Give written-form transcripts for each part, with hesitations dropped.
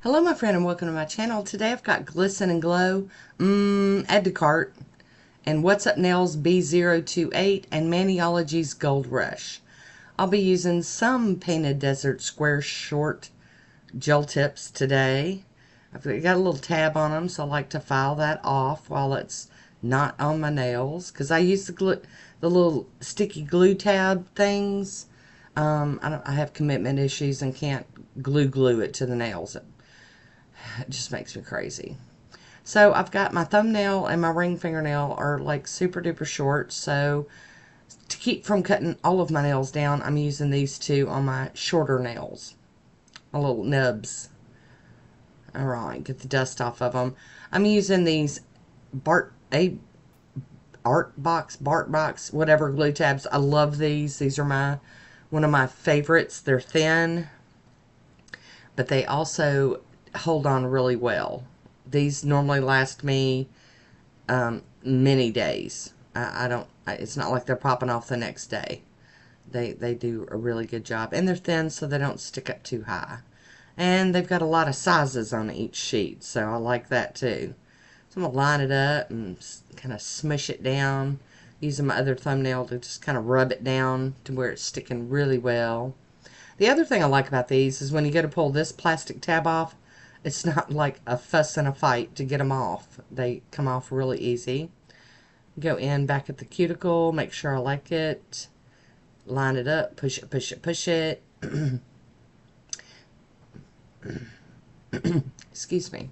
Hello my friend and welcome to my channel. Today I've got Glisten Glow, add to cart, and What's Up Nails B028 and Maniology's Gold Rush. I'll be using some Painted Desert Square short gel tips today. I've got a little tab on them, so I like to file that off while it's not on my nails, because I use the little sticky glue tab things. I have commitment issues and can't glue it to the nails. It just makes me crazy. So I've got my thumbnail and my ring fingernail are like super duper short. So to keep from cutting all of my nails down, I'm using these two on my shorter nails. My little nubs. Alright, get the dust off of them. I'm using these BTArtbox, whatever glue tabs. I love these. These are one of my favorites. They're thin, but they also hold on really well. These normally last me many days. It's not like they're popping off the next day. They do a really good job, and they're thin so they don't stick up too high, and they've got a lot of sizes on each sheet, so I like that too. So I'm gonna line it up and kind of smush it down using my other thumbnail to just kind of rub it down to where it's sticking really well. The other thing I like about these is when you go to pull this plastic tab off, it's not like a fuss and a fight to get them off. They come off really easy. Go in back at the cuticle, make sure I like it, line it up, push it, push it, push it. Excuse me.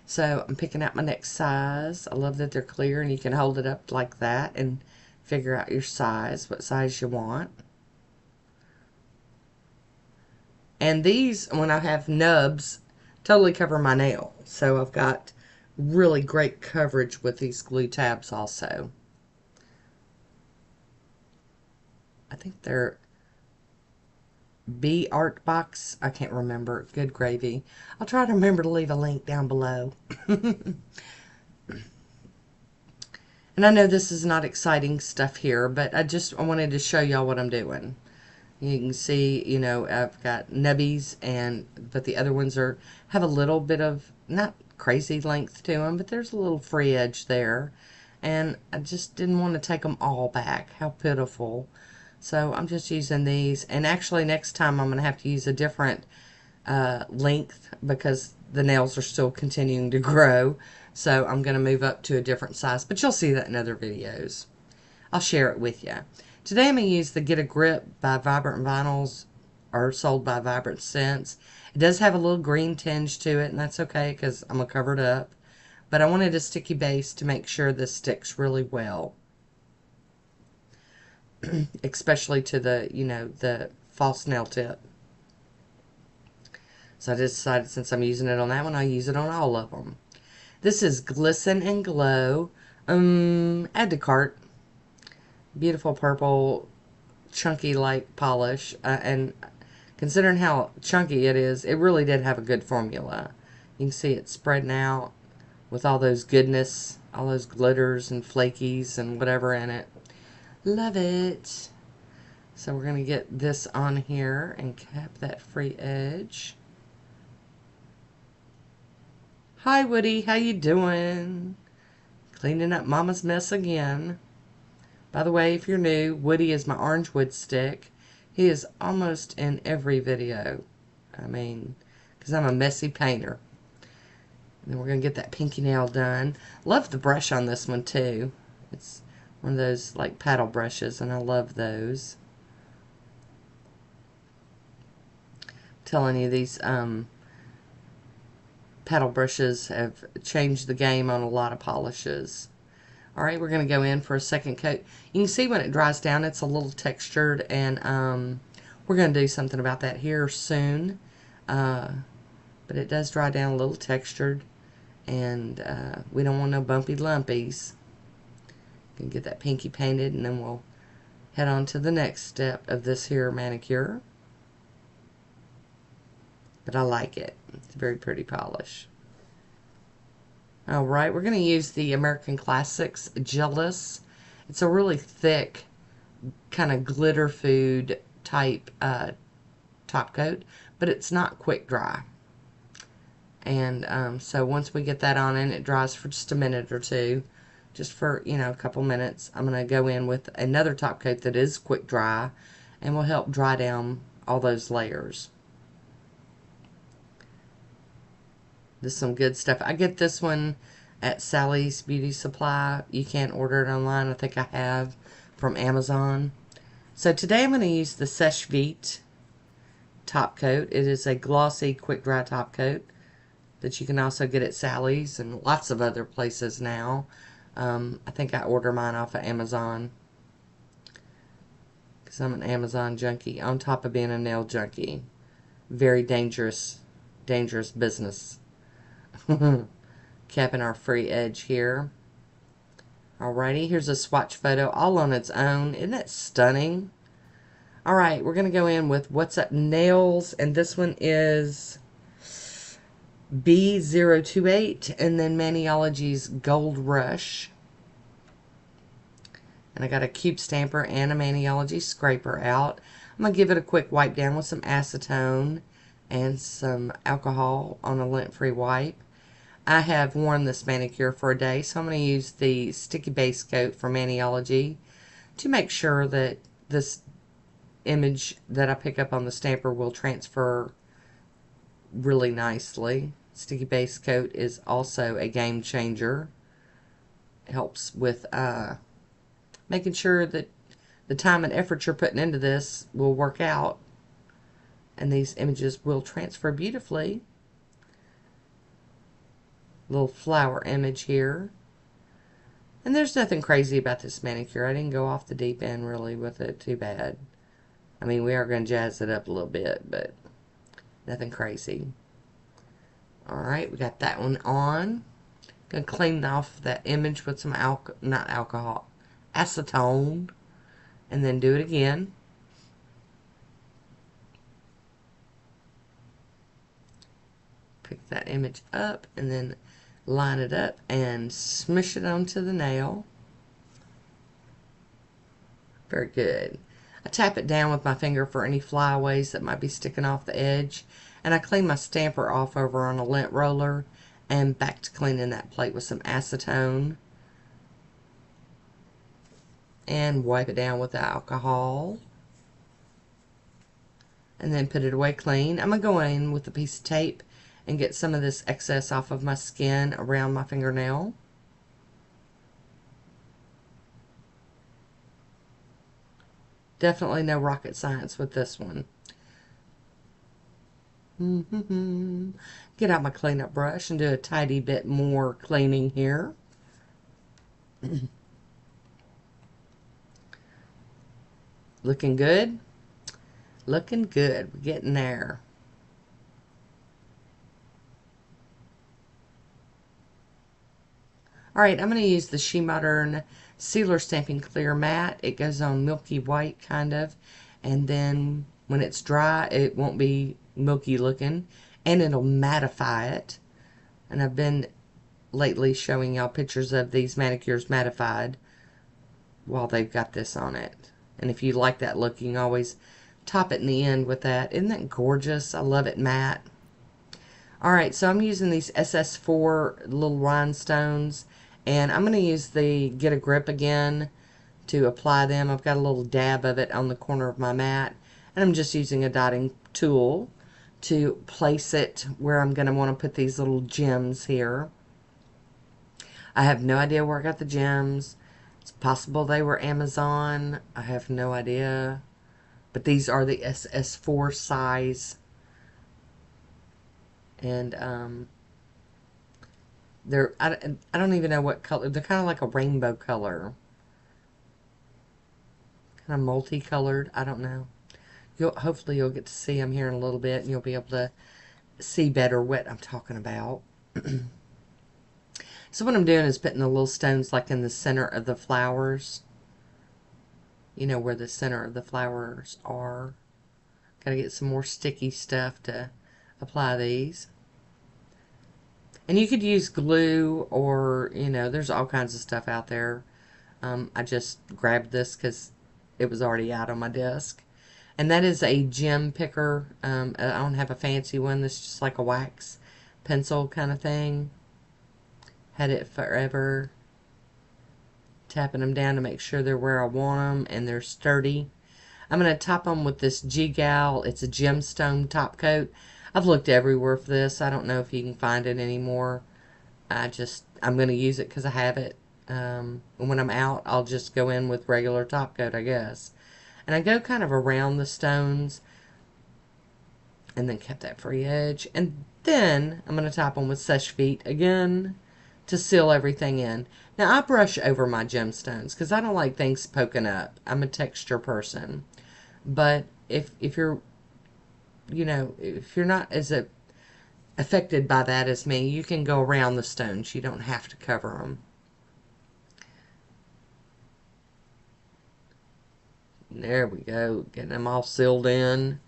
So I'm picking out my next size. I love that they're clear and you can hold it up like that and figure out your size, what size you want. And these, when I have nubs, totally cover my nail. So I've got really great coverage with these glue tabs also. I think they're BTArtbox. I can't remember. Good gravy. I'll try to remember to leave a link down below. And I know this is not exciting stuff here, but I wanted to show y'all what I'm doing. You can see, you know, I've got nubbies, but the other ones have a little bit of, not crazy length to them, but there's a little free edge there. And I just didn't want to take them all back. How pitiful. So I'm just using these. And actually next time I'm going to have to use a different length because the nails are still continuing to grow. So I'm going to move up to a different size. But you'll see that in other videos. I'll share it with you. Today I'm going to use the Get a Grip by Vibrant Vinyls, or sold by Vibrant Scents. It does have a little green tinge to it, and that's okay because I'm going to cover it up. But I wanted a sticky base to make sure this sticks really well. Especially to the, you know, the false nail tip. So I just decided since I'm using it on that one, I'll use it on all of them. This is Glisten Glow. Add to cart. Beautiful purple, chunky like polish, and considering how chunky it is, it really did have a good formula. You can see it spreading out with all those goodness, all those glitters and flakies and whatever in it. Love it. So we're going to get this on here and cap that free edge. Hi Woody, how you doing? Cleaning up Mama's mess again. By the way, if you're new, Woody is my orange wood stick. He is almost in every video. I mean, because I'm a messy painter. And then we're going to get that pinky nail done. Love the brush on this one too. It's one of those like paddle brushes, and I love those. I'm telling you, these paddle brushes have changed the game on a lot of polishes. Alright, we're going to go in for a second coat. You can see when it dries down it's a little textured, and we're going to do something about that here soon. But it does dry down a little textured, and we don't want no bumpy lumpies. You can get that pinky painted, and then we'll head on to the next step of this here manicure. But I like it. It's a very pretty polish. Alright, we're going to use the American Classics Jealous. It's a really thick, kind of glitter food type top coat, but it's not quick dry. And so once we get that on and it dries for just a minute or two, just for, you know, a couple minutes, I'm going to go in with another top coat that is quick dry and will help dry down all those layers. This is some good stuff. I get this one at Sally's Beauty Supply. You can't order it online. I think I have from Amazon. So today I'm going to use the Seche Vite top coat. It is a glossy, quick dry top coat that you can also get at Sally's and lots of other places now. I think I order mine off of Amazon because I'm an Amazon junkie on top of being a nail junkie. Very dangerous, dangerous business. Capping our free edge here. Alrighty, here's a swatch photo all on its own. Isn't that stunning? Alright, we're going to go in with What's Up Nails, and this one is B028 and then Maniology's Gold Rush. And I got a cube stamper and a Maniology scraper out. I'm going to give it a quick wipe down with some acetone and some alcohol on a lint-free wipe. I have worn this manicure for a day, so I'm going to use the sticky base coat from Maniology to make sure that this image that I pick up on the stamper will transfer really nicely. Sticky base coat is also a game changer. It helps with making sure that the time and effort you're putting into this will work out and these images will transfer beautifully. Little flower image here. And there's nothing crazy about this manicure. I didn't go off the deep end really with it too bad. I mean, we are going to jazz it up a little bit, but nothing crazy. Alright, we got that one on. Going to clean off that image with some acetone. And then do it again. Pick that image up and then line it up and smush it onto the nail. Very good. I tap it down with my finger for any flyaways that might be sticking off the edge. And I clean my stamper off over on a lint roller and back to cleaning that plate with some acetone. And wipe it down with the alcohol. And then put it away clean. I'm going to go in with a piece of tape and get some of this excess off of my skin around my fingernail. Definitely no rocket science with this one. Get out my cleanup brush and do a tidy bit more cleaning here. Looking good? Looking good. We're getting there. Alright, I'm going to use the She Modern Sealer Stamping Clear Matte. It goes on milky white, kind of. And then when it's dry, it won't be milky looking. And it'll mattify it. And I've been lately showing y'all pictures of these manicures mattified while they've got this on it. And if you like that look, you can always top it in the end with that. Isn't that gorgeous? I love it matte. Alright, so I'm using these SS4 little rhinestones. And I'm going to use the Get a Grip again to apply them. I've got a little dab of it on the corner of my mat. And I'm just using a dotting tool to place it where I'm going to want to put these little gems here. I have no idea where I got the gems. It's possible they were Amazon. I have no idea. But these are the SS4 size. And I don't even know what color. They're kind of like a rainbow color. Kind of multicolored. I don't know. Hopefully you'll get to see them here in a little bit and you'll be able to see better what I'm talking about. So what I'm doing is putting the little stones like in the center of the flowers. You know where the center of the flowers are. Gotta get some more sticky stuff to apply these. And you could use glue or, you know, there's all kinds of stuff out there. I just grabbed this because it was already out on my desk. And that is a gem picker. I don't have a fancy one. This is just like a wax pencil kind of thing. Had it forever. Tapping them down to make sure they're where I want them and they're sturdy. I'm going to top them with this G-Gal. It's a gemstone top coat. I've looked everywhere for this. I don't know if you can find it anymore. I'm going to use it because I have it. And when I'm out, I'll just go in with regular top coat, I guess. And I go kind of around the stones and then kept that free edge. And then I'm going to top them with Seche Vite again to seal everything in. Now, I brush over my gemstones because I don't like things poking up. I'm a texture person. But if you're, if you're not as affected by that as me, you can go around the stones. You don't have to cover them. There we go, getting them all sealed in.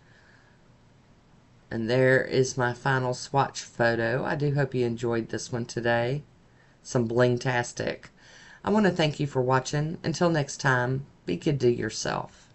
And there is my final swatch photo. I do hope you enjoyed this one today. Some bling-tastic. I want to thank you for watching. Until next time, be good to yourself.